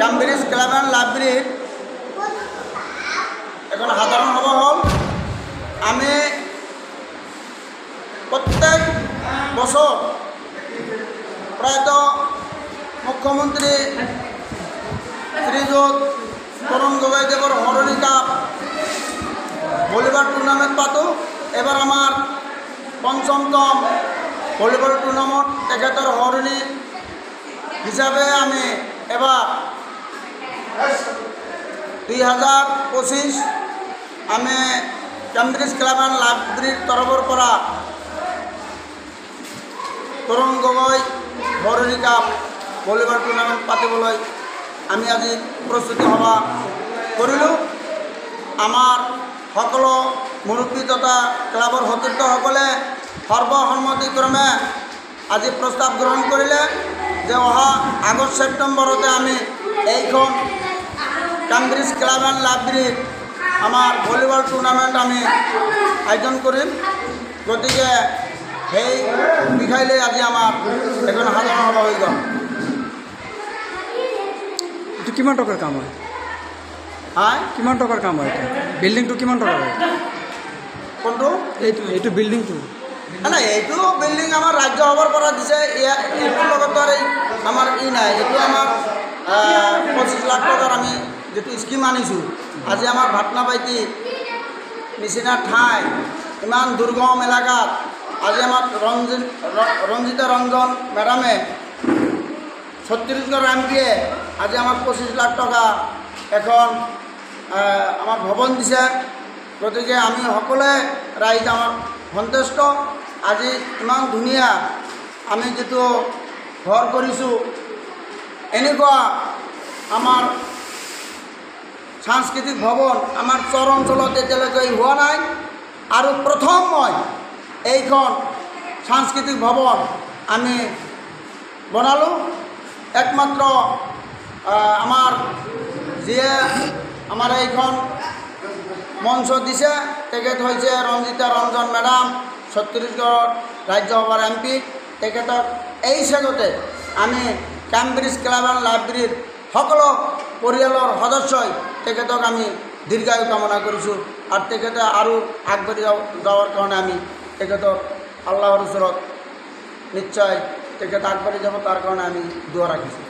Cambridge club and লাইব্রেরির এখন সাধারণ সভা হল। আমি প্রত্যেক বছর প্রায়ত মুখ্যমন্ত্রী শ্রীযুত তরুণ গগৈ দেবর হরণী কাপ ভলিবল টুর্নামেন্ট পাতো। এবার আমার পঞ্চমতম ভলিবল টুর্নামেন্ট তেখেতর হরণী হিসাবে আমি এবার 2025 আমি ক্যামব্রিজ ক্লাব অ্যান্ড লাইব্রেরির তৰফৰ পৰা Tarun Gogoi হৰণী cup volleyball tournament পাতিবলৈ আমি আজি প্ৰস্তুতি সভা কৰিলোঁ। আমাৰ সকলো মুৰব্বী তথা ক্লাবৰ সতীৰ্থসকলে সৰ্বসন্মতিক্ৰমে আজি প্ৰস্তাৱ গ্ৰহণ কৰিলে যে অহা আগষ্ট ছেপ্টেম্বৰতে আমি এইখন ক্যামব্রিজ ক্লাব অ্যান্ড লাইব্রেরির আমার ভলিবল টুর্নামেন্ট আমি আয়োজন করিম। গতিকে সেই বিষয় লৈ আজি আমার এখন সাধারণ সভা হৈ গ'ল। এইটো কিমান টকাৰ কাম হয়? হয়, কিমান টকাৰ কাম হয়? এটা বিল্ডিংটো কিমান টকাৰ হয়? কোনটো? এইটো বিল্ডিংটো না, এইটো বিল্ডিং আমাৰ ৰাজ্য সভাৰ পৰা দিছে। এইটোৰ লগত আৰু আমাৰ নাই। এইটো আমাৰ 25 লাখ টকাৰ আমি যেটো স্কিম আনিছোঁ। আজি আমাৰ ভাতনাবাইতি নিচিনা ঠাই ইমান দুৰ্গম এলেকাত আজি আমাৰ ৰঞ্জিতা ৰঞ্জন মেডামে ছত্তীশগড় এমপিয়ে আজি আমাক 25 লাখ টকা এখন আমাৰ ভৱন দিছে। গতিকে আমি সকলোৱে ৰাইজ আমাৰ সন্তুষ্ট। আজি ইমান ধুনীয়া আমি যেটো ঘৰ কৰিছোঁ, এনেকুৱা আমাৰ সাংস্কৃতিক ভৱন আমাৰ চৰ অঞ্চলত এতিয়ালৈকে হোৱা নাই। আৰু প্ৰথম মই এইখন সাংস্কৃতিক ভৱন আমি বনালোঁ। একমাত্ৰ আমাৰ যিয়ে আমাৰ এইখন মঞ্চ দিছে তেখেত হৈছে ৰঞ্জিতা ৰঞ্জন মেডাম, ছত্তীশগড় ৰাজ্যসভাৰ এমপি। তেখেতক এই চেগতে আমি ক্যামব্ৰিজ ক্লাব অ্যান্ড লাইব্ৰেৰিৰ সকলো পৰিয়ালৰ সদস্যই তেখেতক আমি দীৰ্ঘায়ু কামনা কৰিছোঁ। আৰু তেখেতে আৰু আগবাঢ়ি যাওয়াৰ কাৰণে আমি তেখেতক আল্লাহৰ ওচৰত নিশ্চয় তেখেত আগবাঢ়ি যাব তাৰ কাৰণে আমি দোয়া ৰাখিছোঁ।